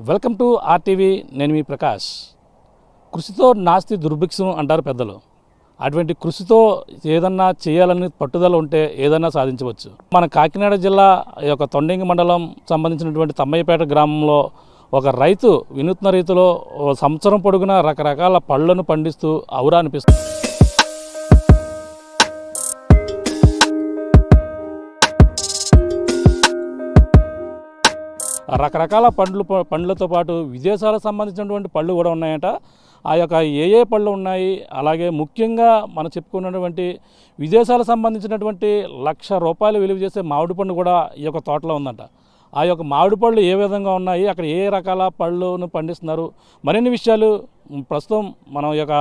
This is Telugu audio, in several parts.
Welcome to RTV. నేను మీ ప్రకాష్. కృషితో నాస్తి దుర్భిక్షం అంటారు పెద్దలు. అటువంటి కృషితో ఏదన్నా చేయాలని పట్టుదల ఉంటే ఏదన్నా సాధించవచ్చు. మన కాకినాడ జిల్లా యొక్క తొండంగి మండలం సంబంధించినటువంటి తమ్మయ్యపేట గ్రామంలో ఒక రైతు వినూత్న రీతిలో సంవత్సరం పొడుగునా రకరకాల పళ్ళను పండిస్తూ ఔరా అనిపిస్తుంది. రకరకాల పండ్లతో పాటు విదేశాలకు సంబంధించినటువంటి పళ్ళు కూడా ఉన్నాయట. ఆ యొక్క ఏ పళ్ళు ఉన్నాయి, అలాగే ముఖ్యంగా మనం చెప్పుకున్నటువంటి విదేశాలకు సంబంధించినటువంటి ₹1,00,000 విలువ చేసే మామిడి పండు కూడా ఈ యొక్క తోటలో ఉందంట. ఆ యొక్క మామిడి పళ్ళు ఏ విధంగా ఉన్నాయి, అక్కడ ఏ రకాల పళ్ళును పండిస్తున్నారు, మరిన్ని విషయాలు ప్రస్తుతం మనం ఈ యొక్క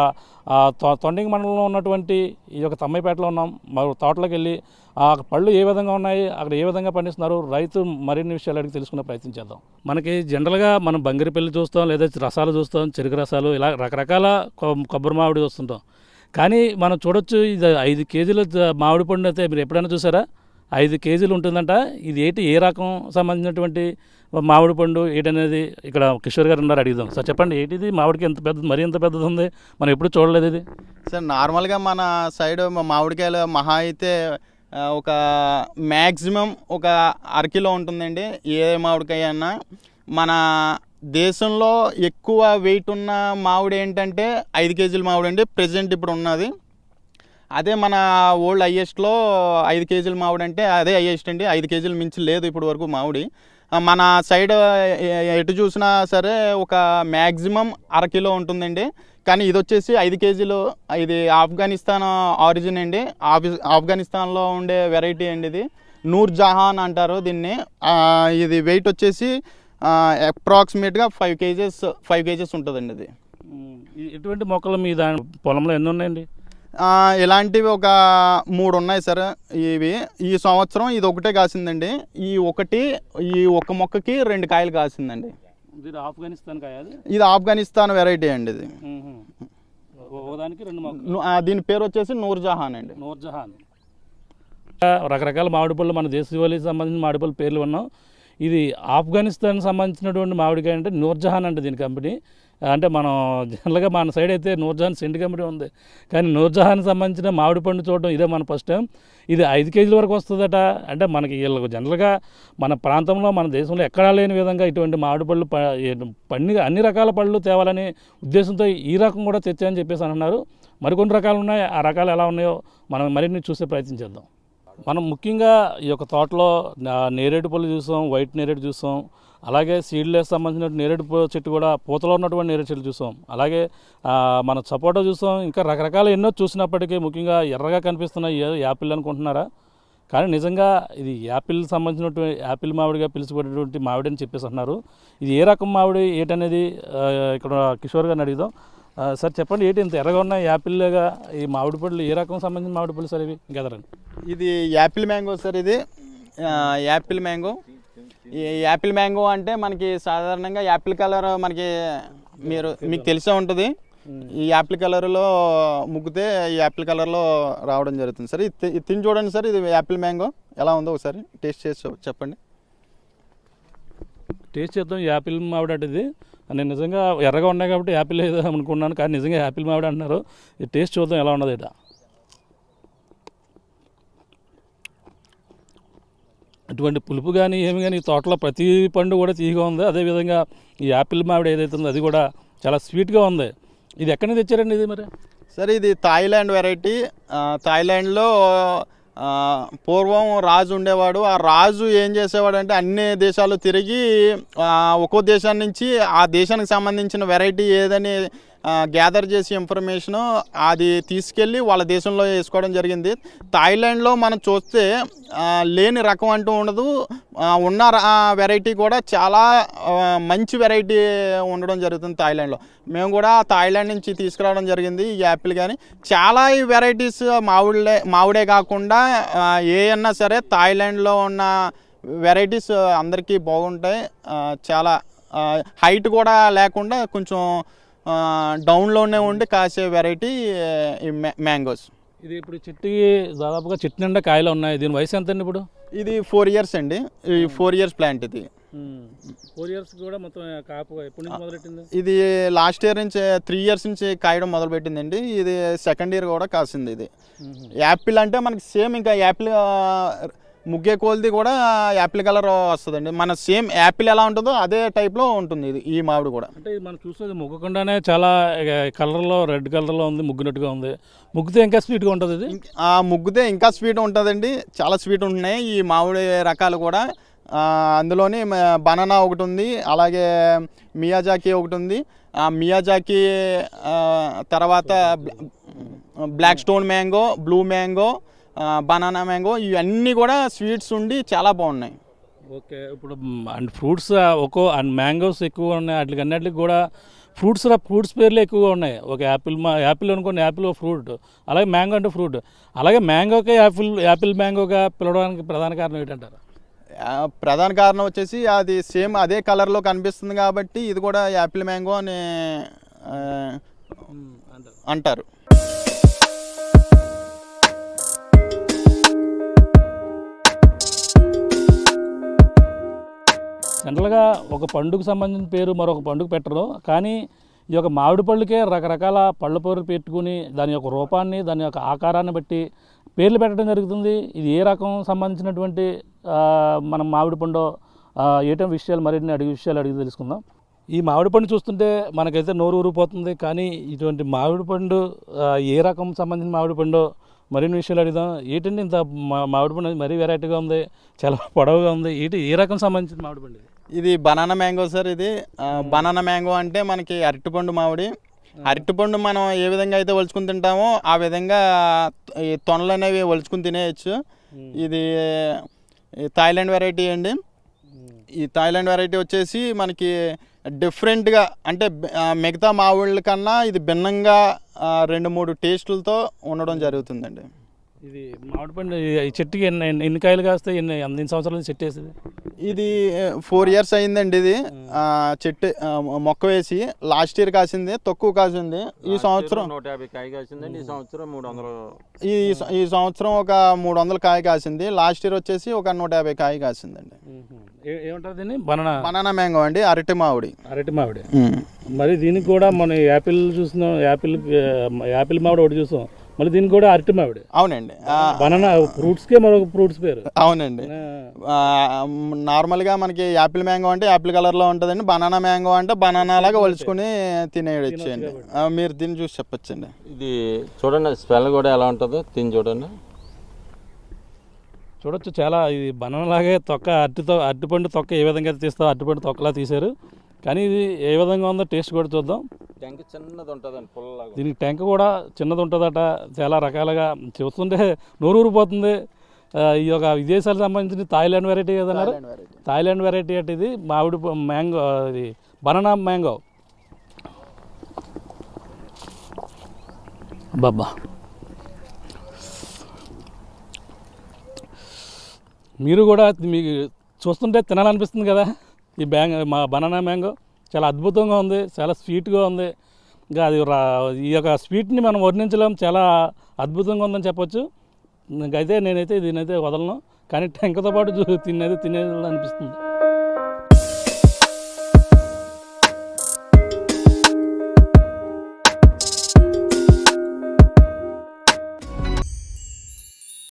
తొండంగి మండలంలో ఉన్నటువంటి ఈ యొక్క తమ్మయ్యపేటలో ఉన్నాం. తోటలోకి వెళ్ళి ఆ పళ్ళు ఏ విధంగా ఉన్నాయి, అక్కడ ఏ విధంగా పండిస్తున్నారు, రైతు మరిన్ని విషయాలు అడిగి తెలుసుకునే ప్రయత్నం చేద్దాం. మనకి జనరల్గా మనం బంగిరిపల్లి చూస్తాం, లేదా రసాలు చూస్తాం, చెరుకు రసాలు, ఇలా రకరకాల కొబ్బరి మామిడి చూస్తుంటాం. కానీ మనం చూడొచ్చు, ఇది 5 కేజీల మామిడి పండు అయితే మీరు ఎప్పుడైనా చూసారా? 5 కేజీలు ఉంటుందంట. ఇది ఏ రకం సంబంధించినటువంటి మామిడి పండు ఏంటనేది ఇక్కడ కిషోర్ గారు ఉన్నారు, అడుగుదాం. సార్ చెప్పండి, ఏంటిది మామిడికి ఎంత పెద్దది, మరీ ఎంత పెద్దది ఉంది, మనం ఎప్పుడు చూడలేదు ఇది. సార్ నార్మల్గా మన సైడ్ మామిడికాయలు మహా అయితే ఒక మ్యాక్సిమం ఒక అరకిలో ఉంటుందండి. ఏ మామిడికాయ అన్నా మన దేశంలో ఎక్కువ వెయిట్ ఉన్న మామిడి ఏంటంటే 5 కేజీల మామిడి అండి, ప్రెజెంట్ ఇప్పుడు ఉన్నది. అదే మన ఓల్డ్ హైయెస్ట్లో 5 కేజీల మామిడి అంటే అదే హైయెస్ట్ అండి. 5 కేజీలు మించి లేదు ఇప్పుడు వరకు మామిడి. మన సైడ్ ఎటు చూసినా సరే ఒక మ్యాక్సిమం అరకిలో ఉంటుందండి. కానీ ఇది వచ్చేసి 5 కేజీలు. ఇది ఆఫ్ఘనిస్తాన్ ఆరిజిన్ అండి. ఆఫ్ఘనిస్తాన్లో ఉండే వెరైటీ అండి. ఇది నూర్ జహాన్ అంటారు దీన్ని. ఇది వెయిట్ వచ్చేసి అప్రాక్సిమేట్గా 5 కేజెస్ ఉంటుందండి. ఇది ఎటువంటి మొక్కలు మీ పొలంలో ఎన్ని ఉన్నాయండి? ఇలాంటివి ఒక 3 ఉన్నాయి సార్. ఈ సంవత్సరం ఇది ఒకటే కాసిందండి. ఈ ఒక్క మొక్కకి 2 కాయలు కాసిందండి. ఆఫ్ఘనిస్తాన్ కాయ? ఇది ఆఫ్ఘనిస్తాన్ వెరైటీ అండి. ఇది దీని పేరు వచ్చేసి నూర్ జహాన్ అండి. నూర్ జహాన్. రకరకాల మామిడి పళ్ళు, మన దేశవాళీకి సంబంధించిన మామిడి పళ్ళు పేర్లు ఉన్నాం. ఇది ఆఫ్ఘనిస్తాన్ సంబంధించినటువంటి మామిడికాయ అంటే నూర్ జహాన్ అంటే దీని కంపెనీ. అంటే మనం జనరల్గా మన సైడ్ అయితే నూర్ జహాన్ సెంట్ కంపెనీ ఉంది, కానీ నూర్ జహాన్ సంబంధించిన మామిడి పండు చూడడం ఇదే మన ఫస్ట్ టైం. ఇది 5 కేజీల వరకు వస్తుందట. అంటే మనకి వీళ్ళకు జనరల్గా మన ప్రాంతంలో, మన దేశంలో ఎక్కడా లేని విధంగా ఇటువంటి మామిడి పళ్ళు అన్ని రకాల పళ్ళు తేవాలని ఉద్దేశంతో ఈ రకం కూడా తెచ్చాయని చెప్పేసి అంటున్నారు. మరికొన్ని రకాలు ఉన్నాయి, ఆ రకాలు ఎలా ఉన్నాయో మనం మరిన్ని చూసే ప్రయత్నం చేద్దాం. మనం ముఖ్యంగా ఈ యొక్క తోటలో నేరేడు పళ్ళు చూసాం, వైట్ నేరేడు చూసాం, అలాగే సీడ్లెస్ సంబంధించిన నేరేడు చెట్టు కూడా, పూతలో ఉన్నటువంటి నేరేడు చెట్లు చూసాం, అలాగే మన సపోటా చూసాం, ఇంకా రకరకాల ఎన్నో చూసినప్పటికీ ముఖ్యంగా ఎర్రగా కనిపిస్తున్న యాపిల్ అనుకుంటున్నారా? కానీ నిజంగా ఇది యాపిల్ సంబంధించినటువంటి యాపిల్ మామిడిగా పిలుచుకునేటువంటి మామిడి అని చెప్పేసి అంటున్నారు. ఇది ఏ రకం మామిడి ఏంటనేది ఇక్కడ కిషోర్ గారిని అడుగుదాం. సార్ చెప్పండి, ఏంటి ఇంత ఎర్రగా ఉన్న యాపిల్గా ఈ మామిడి పళ్ళు ఏ రకం సంబంధించిన మామిడి పళ్ళు సార్ ఇవి? గెదరండి. ఇది యాపిల్ మ్యాంగో సార్. ఇది యాపిల్ మ్యాంగో. ఈ యాపిల్ మ్యాంగో అంటే మనకి సాధారణంగా యాపిల్ కలర్ మీకు తెలిసే ఉంటుంది. ఈ యాపిల్ కలర్లో ముగ్గితే ఈ యాపిల్ కలర్లో రావడం జరుగుతుంది సార్. ఇది తిని చూడండి సార్. ఇది యాపిల్ మ్యాంగో ఎలా ఉందో ఒకసారి టేస్ట్ చేసి చెప్పండి. టేస్ట్ చేద్దాం. యాపిల్ మామిడి అంటే ఇది. నేను నిజంగా ఎర్రగా ఉన్నాయి కాబట్టి యాపిల్ ఏదో అనుకున్నాను, కానీ నిజంగా యాపిల్ మామిడి అంటున్నారు. ఈ టేస్ట్ చూద్దాం ఎలా ఉన్నది. ఇట అటువంటి పులుపు కానీ ఏమి కానీ ఈ తోటలో ప్రతి పండు కూడా తీయగా ఉంది. అదేవిధంగా ఈ యాపిల్ మామిడి ఏదైతే ఉందో అది కూడా చాలా స్వీట్గా ఉంది. ఇది ఎక్కడి నుంచి తెచ్చారండి ఇది మరి? సరే, ఇది థాయిలాండ్ వెరైటీ. థాయిలాండ్లో పూర్వం రాజు ఉండేవాడు. ఆ రాజు ఏం చేసేవాడు అంటే అన్ని దేశాలు తిరిగి ఒక్కో దేశం నుంచి ఆ దేశానికి సంబంధించిన వెరైటీ ఏదని గ్యాదర్ చేసి ఇన్ఫర్మేషను అది తీసుకెళ్ళి వాళ్ళ దేశంలో వేసుకోవడం జరిగింది. థాయిలాండ్లో మనం చూస్తే లేని రకం అంటూ ఉండదు. ఉన్న వెరైటీ కూడా చాలా మంచి వెరైటీ ఉండడం జరుగుతుంది థాయిలాండ్లో. మేము కూడా థాయిలాండ్ నుంచి తీసుకురావడం జరిగింది ఈ యాపిల్. కానీ చాలా ఈ వెరైటీస్ మామిడే కాకుండా ఏమన్నా సరే థాయిలాండ్లో ఉన్న వెరైటీస్ అందరికీ బాగుంటాయి. చాలా హైట్ కూడా లేకుండా కొంచెం డౌన్లోనే ఉండి కాసే వెరైటీ ఈ మ్యాంగోస్. ఇది ఇప్పుడు చెట్టుకి దాదాపుగా చెట్టు నిండా కాయలు ఉన్నాయి. దీని వయసు ఎంత అండి ఇప్పుడు? ఇది 4 years అండి. ఈ 4 years ప్లాంట్ ఇది. 4 years కూడా మొత్తం కాపు ఎప్పటి నుంచి మొదలెట్టింది? ఇది లాస్ట్ ఇయర్ నుంచి 3 years నుంచి కాయడం మొదలుపెట్టిందండి. ఇది సెకండ్ ఇయర్ కూడా కాసింది. ఇది యాపిల్ అంటే మనకి సేమ్ ఇంకా యాపిల్ ముగ్గే కోల్ది కూడా యాపిల్ కలర్ వస్తుందండి. మన సేమ్ యాపిల్ ఎలా ఉంటుందో అదే టైప్లో ఉంటుంది ఇది ఈ మామిడి కూడా. అంటే ఇది మనం చూసేది ముగ్గకుండానే చాలా కలర్లో రెడ్ కలర్లో ఉంది, ముగ్గునట్టుగా ఉంది. ముగ్గితే ఇంకా స్వీట్గా ఉంటుంది ఇది. ముగ్గితే ఇంకా స్వీట్ ఉంటుందండి. చాలా స్వీట్ ఉంటున్నాయి ఈ మామిడి రకాలు కూడా. అందులోని బనానా ఒకటి ఉంది, అలాగే మియాజాకి ఒకటి ఉంది. మియాజాకి తర్వాత black stone mango, blue mango, banana mango, ఇవన్నీ కూడా స్వీట్స్ ఉండి చాలా బాగున్నాయి. ఓకే, ఇప్పుడు అండ్ ఫ్రూట్స్ ఒక్కో అండ్ మ్యాంగోస్ ఎక్కువ ఉన్నాయి. వాటికి అన్నిటికి కూడా ఫ్రూట్స్ పేర్లు ఎక్కువగా ఉన్నాయి. ఒక యాపిల్ అనుకోండి, యాపిల్ ఫ్రూట్, అలాగే మ్యాంగో అంటే ఫ్రూట్. అలాగే మ్యాంగోకే యాపిల్ మ్యాంగోగా పిలవడానికి ప్రధాన కారణం ఏంటంటారు? ప్రధాన కారణం వచ్చేసి అది సేమ్ అదే కలర్లో కనిపిస్తుంది కాబట్టి ఇది కూడా యాపిల్ మ్యాంగో అని అంటారు. జనరల్గా ఒక పండుగకు సంబంధించిన పేరు మరొక పండుగ పెట్టరు, కానీ ఈ యొక్క మామిడి పళ్ళుకే రకరకాల పళ్ళ పేర్లు పెట్టుకుని దాని యొక్క రూపాన్ని, దాని యొక్క ఆకారాన్ని బట్టి పేర్లు పెట్టడం జరుగుతుంది. ఇది ఏ రకం సంబంధించినటువంటి మనం మామిడి పండు ఏటం విషయాలు మరిన్ని అడిగి తెలుసుకుందాం. ఈ మామిడి పండు చూస్తుంటే మనకైతే నోరు ఊరిపోతుంది, కానీ ఇటువంటి మామిడి పండు ఏ రకం సంబంధించిన మామిడి పండు మరిన్ని విషయాలు అడుగుదాం. ఏంటంటే ఇంత మామిడి పండు మరీ వెరైటీగా ఉంది, చాలా పొడవుగా ఉంది. ఏ రకం సంబంధించిన మామిడి పండు? ఇది బనానా మ్యాంగో సార్. ఇది బనానా మ్యాంగో అంటే మనకి అరటిపండు మామిడి. అరటిపండు మనం ఏ విధంగా అయితే ఒలుచుకుని తింటామో ఆ విధంగా ఈ తొనలు అనేవి ఒలుచుకుని తినేయచ్చు. ఇది థాయిలాండ్ వెరైటీ అండి. ఈ థాయిలాండ్ వెరైటీ వచ్చేసి మనకి డిఫరెంట్గా అంటే మిగతా మామిళ్ళ కన్నా ఇది భిన్నంగా 2-3 టేస్టులతో ఉండడం జరుగుతుందండి. ఇది మామిడి పండు ఈ చెట్టుకి ఎన్ని కాయలు కాస్తాయి? ఎన్ని సంవత్సరాలు చెట్టు వేసేది? ఇది 4 years అయిందండి. ఇది చెట్టు మొక్క వేసి లాస్ట్ ఇయర్ కాసింది, తక్కువ కాసింది. ఈ సంవత్సరం 150 కాయ కాసిందండి. ఈ సంవత్సరం 300. ఈ సంవత్సరం ఒక 300 కాయ కాసింది. లాస్ట్ ఇయర్ వచ్చేసి ఒక 150 కాయ కాసిందండి. ఏమంటుంది? బనానా మ్యాంగో అండి, అరటి మామిడి. మరి దీనికి కూడా మనం యాపిల్ చూస్తున్నాం, యాపిల్ మామిడి ఒకటి చూసాం, మళ్ళీ దీనికి కూడా అరటి మామిడి. అవునండి. బనానా ఫ్రూట్స్కే మరొక ఫ్రూట్స్ పేరు. అవునండి. నార్మల్గా మనకి యాపిల్ మ్యాంగో అంటే యాపిల్ కలర్లో ఉంటుందండి. బనానా మ్యాంగో అంటే బనానా లాగా ఒలుచుకొని తినేయచ్చండి. మీరు దీన్ని చూసి చెప్పచ్చండి. ఇది చూడండి, స్మెల్ కూడా ఎలా ఉంటుందో తిని చూడండి. చూడొచ్చు, చాలా ఇది బనానా లాగే తొక్క, అరటిపండు తొక్క ఏ విధంగా తీస్తారో అరటిపండు తొక్కలా తీశారు. కానీ ఇది ఏ విధంగా ఉందో టేస్ట్ కూడా చూద్దాం. ట్యాంక్ చిన్నది ఉంటుందండి, పుల్లలాగా. దీనికి ట్యాంక్ కూడా చిన్నది ఉంటుందట. చాలా రకాలుగా చూస్తుంటే నోరు ఊరిపోతుంది. ఈ యొక్క విదేశాలకు సంబంధించిన థాయిలాండ్ వెరైటీ ఏదన్నారు? థాయిలాండ్ వెరైటీ అంటే ఇది మామిడి మ్యాంగో, ఇది బనానా మ్యాంగో. బాబా, మీరు కూడా మీకు చూస్తుంటే తినాలనిపిస్తుంది కదా. ఈ బనానా మ్యాంగో చాలా అద్భుతంగా ఉంది, చాలా స్వీట్గా ఉంది. ఇంకా అది ఈ యొక్క స్వీట్ని మనం వర్ణించలేం, చాలా అద్భుతంగా ఉందని చెప్పొచ్చు. ఇంకైతే నేనైతే దీనైతే వదలను, కానీ టెంకతో పాటు తినేది అనిపిస్తుంది.